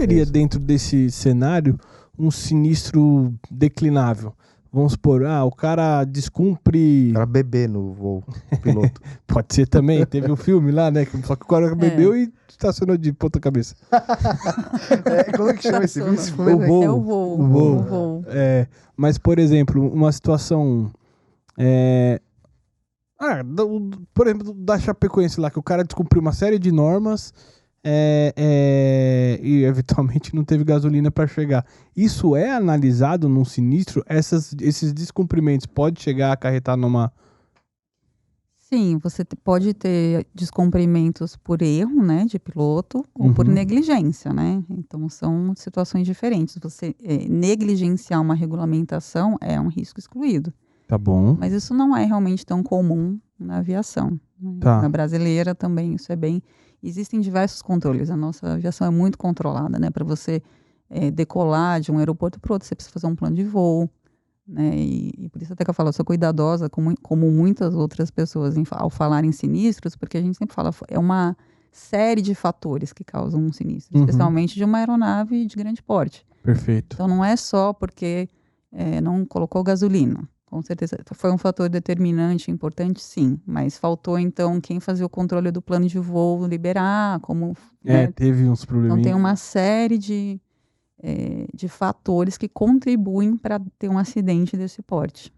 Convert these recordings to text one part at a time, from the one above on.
seria, dentro desse cenário, um sinistro declinável? Vamos supor, o cara descumpre... O cara bebê no voo, o piloto. Pode ser também, teve um filme lá, né? Só que o cara bebeu e estacionou de ponta cabeça. Como é que chama esse filme? Esse filme O Voo. É o voo. O Voo. O voo. Mas, por exemplo, uma situação... por exemplo, da Chapecoense lá, que o cara descumpriu uma série de normas e eventualmente não teve gasolina para chegar. Isso é analisado num sinistro? Esses descumprimentos podem chegar a acarretar numa... Sim, você pode ter descumprimentos por erro, né, de piloto, ou por negligência, né? Então, são situações diferentes. Você negligenciar uma regulamentação é um risco excluído. Tá bom. Mas isso não é realmente tão comum na aviação. Né? Tá. Na brasileira também isso é bem... Existem diversos controles. A nossa aviação é muito controlada, né? Para você decolar de um aeroporto para outro, você precisa fazer um plano de voo. Né? E por isso até que eu falo, eu sou cuidadosa, como muitas outras pessoas, ao falar em sinistros, porque a gente sempre fala, é uma série de fatores que causam um sinistro, especialmente de uma aeronave de grande porte. Perfeito. Então não é só porque não colocou gasolina. Com certeza foi um fator determinante, importante, sim. Mas faltou, então, quem fazia o controle do plano de voo liberar, como... né? Teve uns probleminhas. Então tem uma série de fatores que contribuem para ter um acidente desse porte.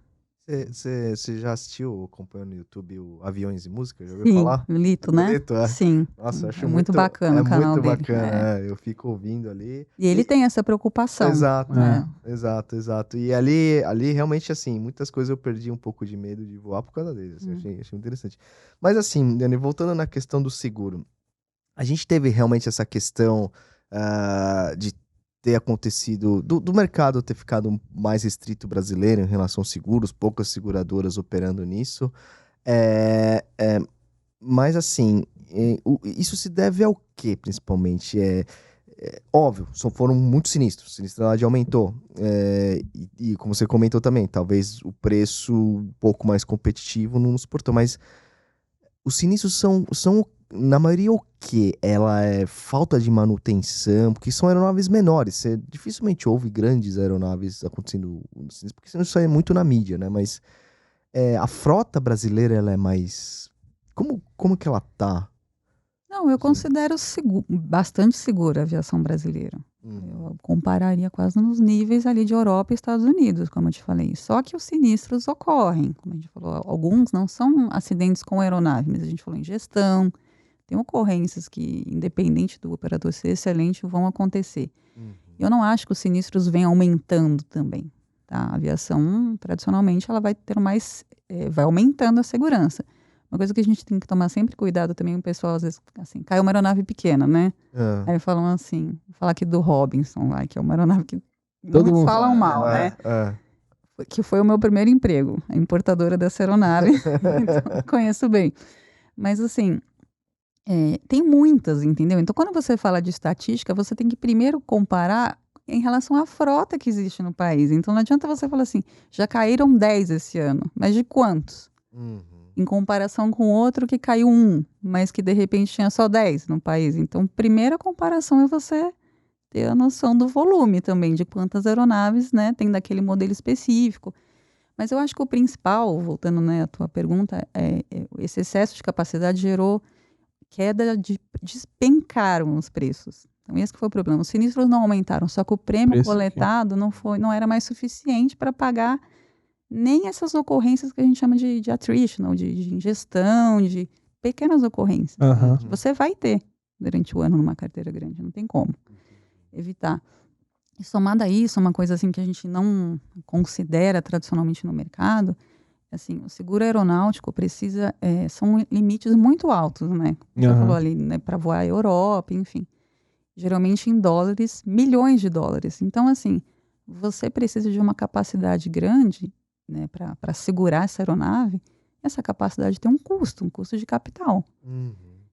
Você já assistiu, acompanhando no YouTube, o Aviões e Música? Já ouviu Sim, falar? Lito, né? Lito, Sim. Nossa, eu acho muito bacana o canal muito dele. bacana, eu fico ouvindo ali. E ele tem essa preocupação. Exato, né? exato. E ali realmente, assim, muitas coisas eu perdi um pouco de medo de voar por causa dele. Assim, achei muito interessante. Mas assim, Dani, voltando na questão do seguro, a gente teve realmente essa questão de ter acontecido, do mercado ter ficado mais restrito brasileiro em relação aos seguros, poucas seguradoras operando nisso. Mas assim, isso se deve ao quê, principalmente? Óbvio, foram muito sinistros, a sinistralidade aumentou. E como você comentou também, talvez o preço um pouco mais competitivo não suportou, mas os sinistros são na maioria, o quê? Ela é falta de manutenção, porque são aeronaves menores. Você dificilmente ouve grandes aeronaves acontecendo, porque isso é muito na mídia, né? Mas a frota brasileira, ela é mais... Como que ela tá? Não, eu considero bastante segura a aviação brasileira. Eu compararia quase nos níveis ali de Europa e Estados Unidos, como eu te falei. Só que os sinistros ocorrem, como a gente falou. Alguns não são acidentes com aeronave, mas a gente falou em gestão. Tem ocorrências que, independente do operador ser excelente, vão acontecer. Eu não acho que os sinistros vêm aumentando também. Tá? A aviação, tradicionalmente, ela vai ter vai aumentando a segurança. Uma coisa que a gente tem que tomar sempre cuidado também, o pessoal às vezes, assim, caiu uma aeronave pequena, né? Aí falam assim, vou falar aqui do Robinson lá, que é uma aeronave que todo mundo falam mal, né? Que foi o meu primeiro emprego, a importadora dessa aeronave, então conheço bem. Mas assim, tem muitas, entendeu? Então quando você fala de estatística, você tem que primeiro comparar em relação à frota que existe no país. Então não adianta você falar assim, já caíram 10 esse ano, mas de quantos? Em comparação com outro que caiu 1, mas que de repente tinha só 10 no país. Então, primeira comparação é você ter a noção do volume também, de quantas aeronaves, né, tem daquele modelo específico. Mas eu acho que o principal, voltando, né, à tua pergunta, esse excesso de capacidade gerou queda despencaram os preços. Então, esse que foi o problema. Os sinistros não aumentaram, só que o prêmio coletado não era mais suficiente para pagar nem essas ocorrências que a gente chama de attritional, de ingestão, de pequenas ocorrências. Que você vai ter durante o ano numa carteira grande, não tem como evitar. E somado a isso, uma coisa assim que a gente não considera tradicionalmente no mercado, assim, o seguro aeronáutico precisa, são limites muito altos, né? Você falou ali, né, para voar a Europa, enfim. Geralmente em dólares, milhões de dólares. Então, assim, você precisa de uma capacidade grande, né, para segurar essa aeronave. Essa capacidade tem um custo de capital.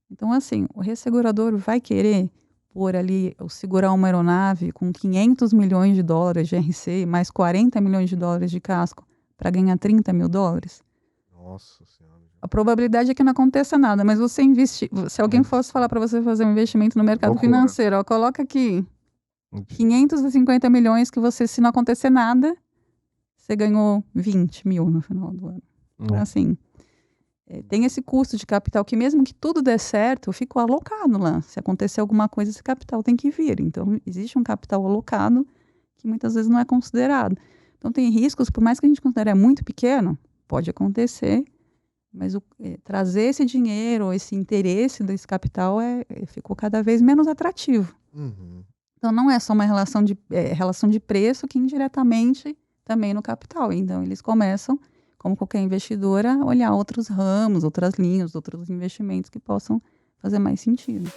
Então, assim, o ressegurador vai querer pôr ali, ou segurar uma aeronave com 500 milhões de dólares de RC, mais 40 milhões de dólares de casco, para ganhar 30 mil dólares? Nossa Senhora. A probabilidade é que não aconteça nada, mas você investir, se alguém fosse falar para você fazer um investimento no mercado financeiro, coloca aqui 550 milhões que você, se não acontecer nada, você ganhou 20 mil no final do ano. Então, assim, tem esse custo de capital que mesmo que tudo dê certo, ficou alocado lá. Se acontecer alguma coisa, esse capital tem que vir. Então, existe um capital alocado que muitas vezes não é considerado. Então, tem riscos, por mais que a gente considere muito pequeno, pode acontecer, mas trazer esse dinheiro, esse interesse desse capital ficou cada vez menos atrativo. Uhum. Então, não é só uma relação de preço que indiretamente também no capital. Então, eles começam, como qualquer investidor, a olhar outros ramos, outras linhas, outros investimentos que possam fazer mais sentido.